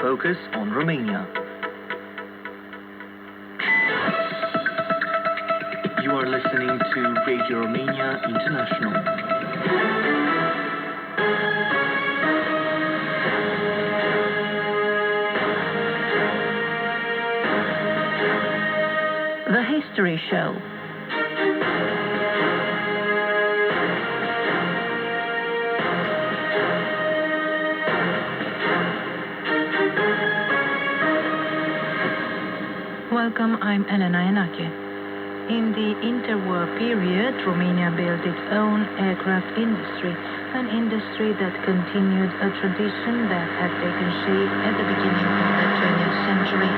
Focus on Romania. You are listening to Radio Romania International. The History Show. Welcome, I'm Elena Yanake. In the interwar period, Romania built its own aircraft industry, an industry that continued a tradition that had taken shape at the beginning of the 20th century.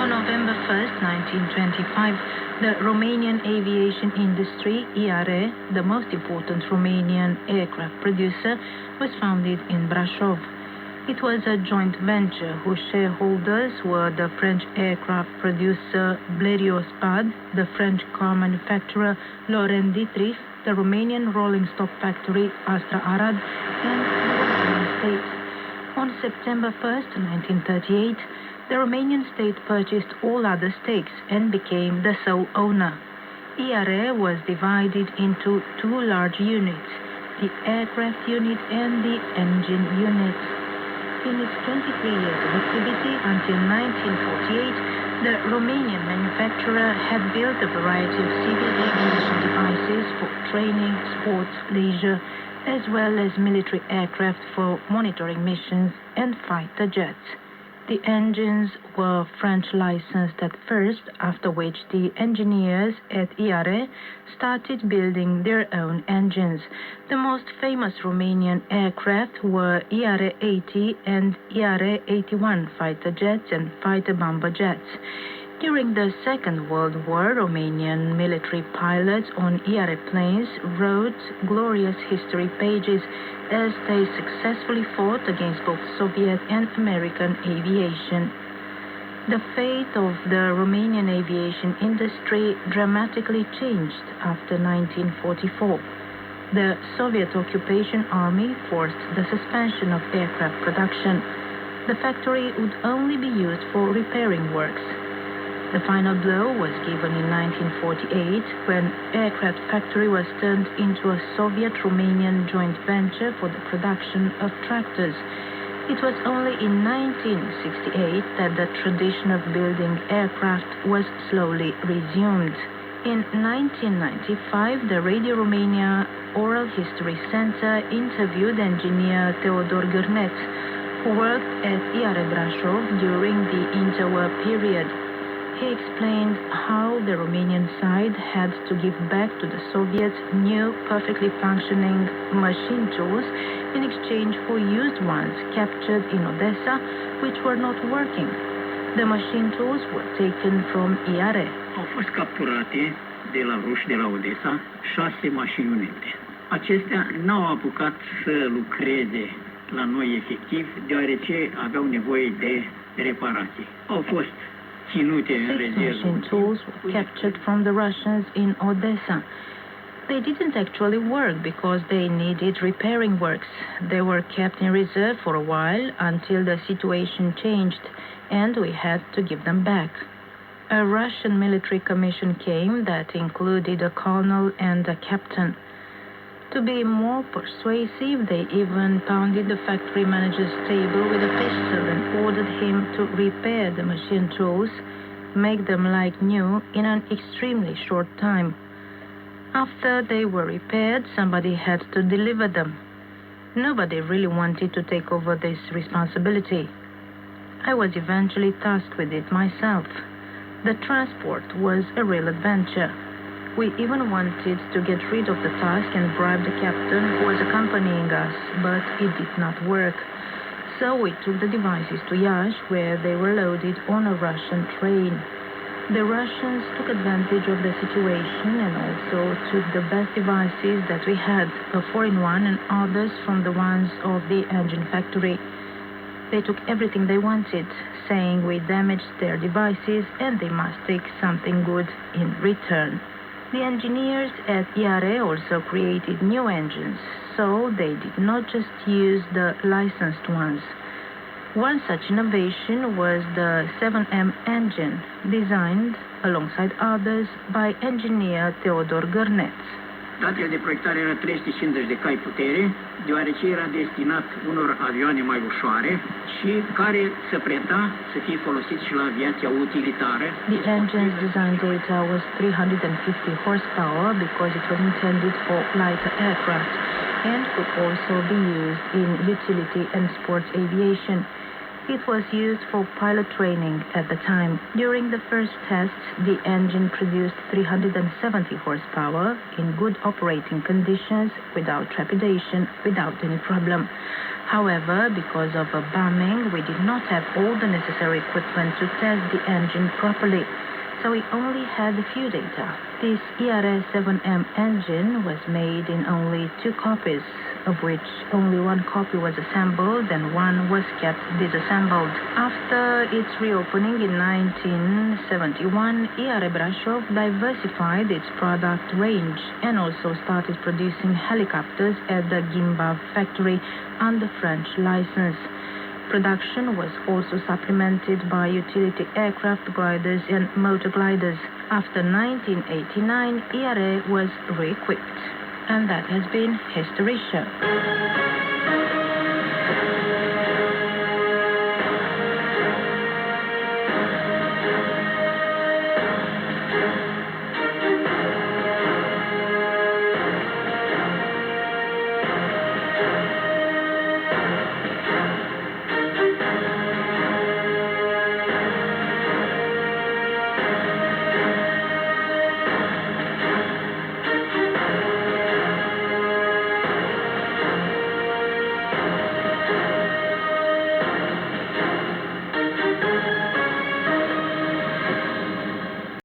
On November 1st, 1925, the Romanian aviation industry, IARE, the most important Romanian aircraft producer, was founded in Brașov. It was a joint venture whose shareholders were the French aircraft producer Blériot Spad, the French car manufacturer Laurent Dietrich, the Romanian rolling stock factory Astra Arad, and the Romanian state. On September 1st, 1938, the Romanian state purchased all other stakes and became the sole owner. IARE was divided into two large units, the aircraft unit and the engine unit. In its 23 years of activity until 1948, the Romanian manufacturer had built a variety of civil aviation devices for training, sports, leisure, as well as military aircraft for monitoring missions and fighter jets. The engines were French licensed at first, after which the engineers at IARE started building their own engines. The most famous Romanian aircraft were IARE 80 and IARE 81 fighter jets and fighter bomber jets. During the Second World War, Romanian military pilots on IARE planes wrote glorious history pages as they successfully fought against both Soviet and American aviation. The fate of the Romanian aviation industry dramatically changed after 1944. The Soviet occupation army forced the suspension of aircraft production. The factory would only be used for repairing works. The final blow was given in 1948 when aircraft factory was turned into a Soviet-Romanian joint venture for the production of tractors. It was only in 1968 that the tradition of building aircraft was slowly resumed. In 1995, the Radio Romania Oral History Center interviewed engineer Teodor Gârnet, who worked at IARE Brașov during the interwar period. He explained how the Romanian side had to give back to the Soviets new, perfectly functioning machine tools in exchange for used ones captured in Odessa, which were not working. The machine tools were taken from IARE. Au fost capturate de la ruși de la Odessa 6 mașinunete. Acestea n-au apucat să lucreze la noi efectiv, deoarece aveau nevoie de reparații. Au fost ținute în rezervă. 6 machine tools were captured from the Russians in Odessa. They didn't actually work because they needed repairing works. They were kept in reserve for a while until the situation changed, and we had to give them back. A Russian military commission came that included a colonel and a captain. To be more persuasive, they even pounded the factory manager's table with a pistol and ordered him to repair the machine tools, make them like new in an extremely short time. After they were repaired, somebody had to deliver them. Nobody really wanted to take over this responsibility. I was eventually tasked with it myself. The transport was a real adventure. We even wanted to get rid of the task and bribe the captain who was accompanying us, but it did not work. So we took the devices to Iași, where they were loaded on a Russian train. The Russians took advantage of the situation and also took the best devices that we had, a 4-in-1 and others from the ones of the engine factory. They took everything they wanted, saying we damaged their devices and they must take something good in return. The engineers at IARE also created new engines, so they did not just use the licensed ones. One such innovation was the 7M engine, designed, alongside others, by engineer Theodor Gărneț. Stația de proiectare era 350 de cai putere, deoarece era destinat unor avioane mai ușoare și care se preta să fie folosit și la aviația utilitară. The engine's design data was 350 horsepower because it was intended for lighter aircraft and could also be used in utility and sports aviation. It was used for pilot training at the time. During the first tests, the engine produced 370 horsepower in good operating conditions, without trepidation, without any problem. However, because of a bombing, we did not have all the necessary equipment to test the engine properly, so we only had a few data. This ERS-7M engine was made in only 2 copies, of which only 1 copy was assembled and 1 was kept disassembled. After its reopening in 1971, ERE Brașov diversified its product range and also started producing helicopters at the Gimbav factory under French license. Production was also supplemented by utility aircraft gliders and motor gliders. After 1989, ERE was re-equipped. And that has been History Show.